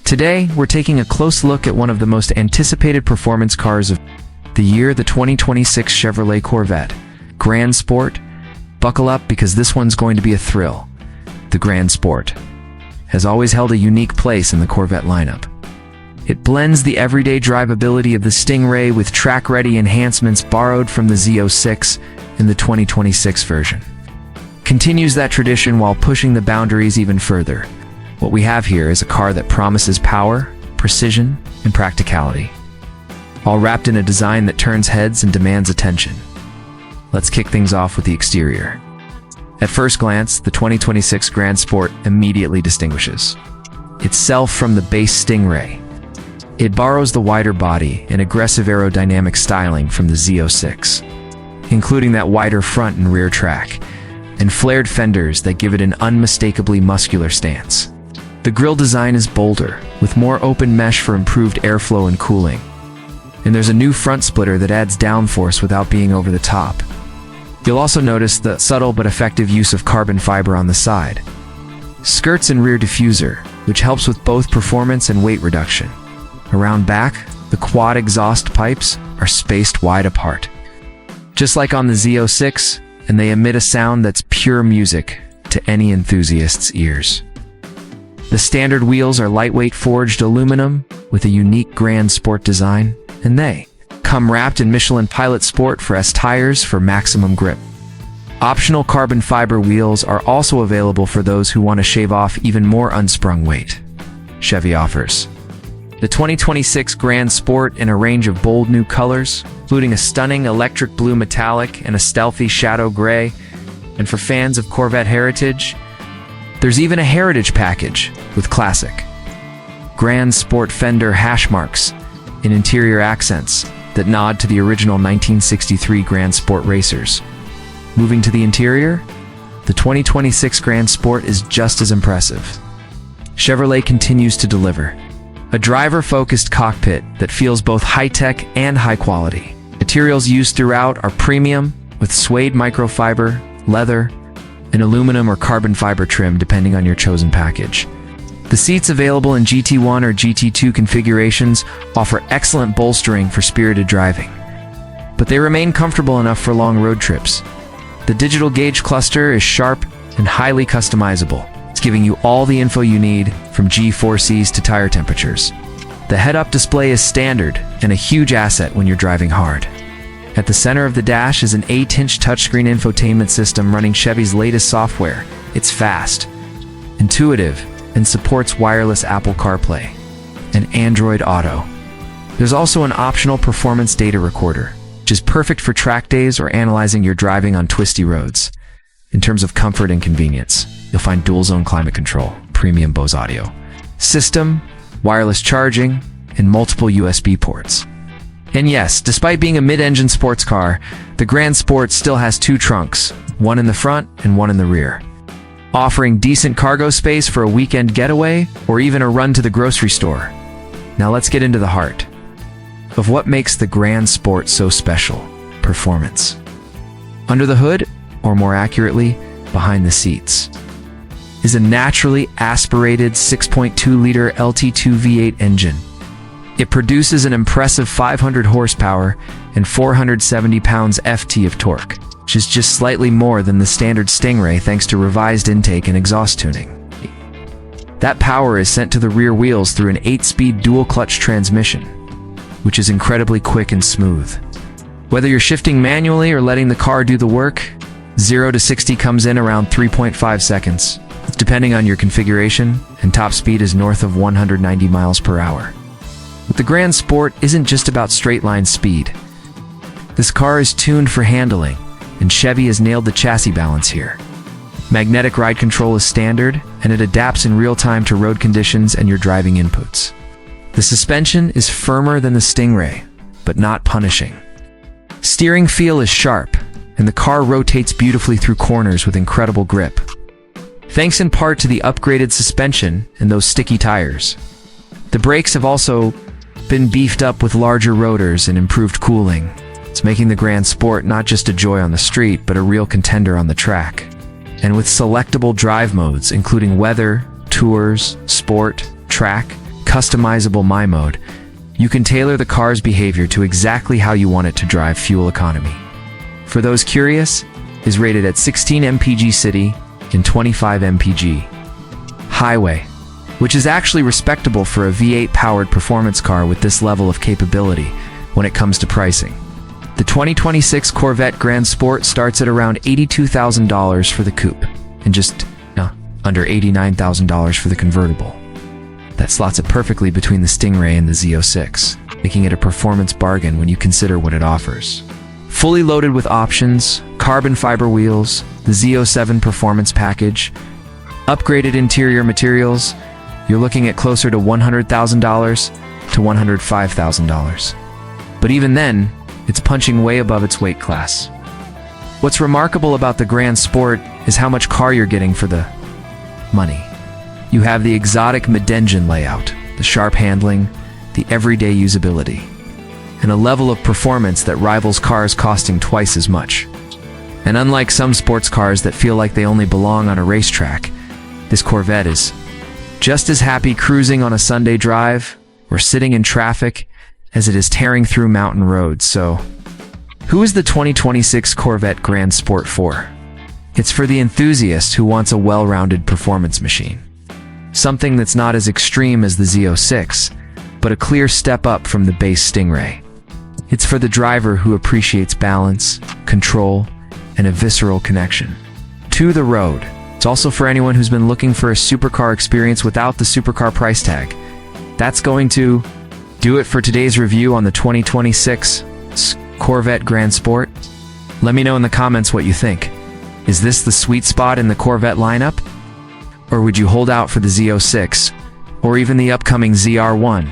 Today, we're taking a close look at one of the most anticipated performance cars of the year, the 2026 Chevrolet Corvette Grand Sport. Buckle up because this one's going to be a thrill. The Grand Sport has always held a unique place in the Corvette lineup. It blends the everyday drivability of the Stingray with track-ready enhancements borrowed from the Z06 in the 2026 version. Continues that tradition while pushing the boundaries even further. What we have here is a car that promises power, precision, and practicality, all wrapped in a design that turns heads and demands attention. Let's kick things off with the exterior. At first glance, the 2026 Grand Sport immediately distinguishes itself from the base Stingray. It borrows the wider body and aggressive aerodynamic styling from the Z06, including that wider front and rear track, and flared fenders that give it an unmistakably muscular stance. The grille design is bolder, with more open mesh for improved airflow and cooling. And there's a new front splitter that adds downforce without being over the top. You'll also notice the subtle but effective use of carbon fiber on the side. Skirts and rear diffuser, which helps with both performance and weight reduction. Around back, the quad exhaust pipes are spaced wide apart, just like on the Z06, and they emit a sound that's pure music to any enthusiast's ears. The standard wheels are lightweight forged aluminum with a unique Grand Sport design, and they come wrapped in Michelin Pilot Sport 4S tires for maximum grip. Optional carbon fiber wheels are also available for those who want to shave off even more unsprung weight. Chevy offers the 2026 Grand Sport in a range of bold new colors, including a stunning electric blue metallic and a stealthy shadow gray. And for fans of Corvette heritage, there's even a heritage package with classic Grand Sport fender hash marks in interior accents that nod to the original 1963 Grand Sport racers. Moving to the interior, the 2026 Grand Sport is just as impressive. Chevrolet continues to deliver a driver-focused cockpit that feels both high-tech and high-quality. Materials used throughout are premium, with suede microfiber, leather, and aluminum or carbon fiber trim depending on your chosen package. The seats available in GT1 or GT2 configurations offer excellent bolstering for spirited driving, but they remain comfortable enough for long road trips. The digital gauge cluster is sharp and highly customizable. It's giving you all the info you need, from G-forces to tire temperatures. The head-up display is standard and a huge asset when you're driving hard. At the center of the dash is an 8-inch touchscreen infotainment system running Chevy's latest software. It's fast, intuitive, and supports wireless Apple CarPlay and Android Auto. There's also an optional performance data recorder, which is perfect for track days or analyzing your driving on twisty roads. In terms of comfort and convenience, you'll find dual-zone climate control, premium Bose audio system, wireless charging, and multiple USB ports. And yes, despite being a mid-engine sports car, the Grand Sport still has two trunks, one in the front and one in the rear, offering decent cargo space for a weekend getaway or even a run to the grocery store. Now let's get into the heart of what makes the Grand Sport so special: performance. Under the hood, or more accurately, behind the seats, is a naturally aspirated 6.2-liter LT2 V8 engine. It produces an impressive 500 horsepower and 470 pounds-ft of torque, which is just slightly more than the standard Stingray thanks to revised intake and exhaust tuning. That power is sent to the rear wheels through an 8-speed dual-clutch transmission, which is incredibly quick and smooth. Whether you're shifting manually or letting the car do the work, 0 to 60 comes in around 3.5 seconds, depending on your configuration, and top speed is north of 190 miles per hour. But the Grand Sport isn't just about straight-line speed. This car is tuned for handling, and Chevy has nailed the chassis balance here. Magnetic ride control is standard, and it adapts in real time to road conditions and your driving inputs. The suspension is firmer than the Stingray, but not punishing. Steering feel is sharp, and the car rotates beautifully through corners with incredible grip, thanks in part to the upgraded suspension and those sticky tires. The brakes have also been beefed up with larger rotors and improved cooling. It's making the Grand Sport not just a joy on the street, but a real contender on the track. And with selectable drive modes, including weather, tours, sport, track, customizable My Mode, you can tailor the car's behavior to exactly how you want it to drive fuel economy. For those curious, is rated at 16 mpg city and 25 mpg highway, which is actually respectable for a V8 powered performance car with this level of capability when it comes to pricing. The 2026 Corvette Grand Sport starts at around $82,000 for the coupe and just under $89,000 for the convertible. That slots it perfectly between the Stingray and the Z06, making it a performance bargain when you consider what it offers. Fully loaded with options, carbon fiber wheels, the Z07 performance package, upgraded interior materials, you're looking at closer to $100,000 to $105,000. But even then, it's punching way above its weight class. What's remarkable about the Grand Sport is how much car you're getting for the money. You have the exotic mid-engine layout, the sharp handling, the everyday usability, and a level of performance that rivals cars costing twice as much. And unlike some sports cars that feel like they only belong on a racetrack, this Corvette is just as happy cruising on a Sunday drive or sitting in traffic as it is tearing through mountain roads. So, who is the 2026 Corvette Grand Sport for? It's for the enthusiast who wants a well-rounded performance machine. Something that's not as extreme as the Z06, but a clear step up from the base Stingray. It's for the driver who appreciates balance, control, and a visceral connection to the road. It's also for anyone who's been looking for a supercar experience without the supercar price tag. That's going to do it for today's review on the 2026 Corvette Grand Sport. Let me know in the comments what you think. Is this the sweet spot in the Corvette lineup? Or would you hold out for the Z06, or even the upcoming ZR1?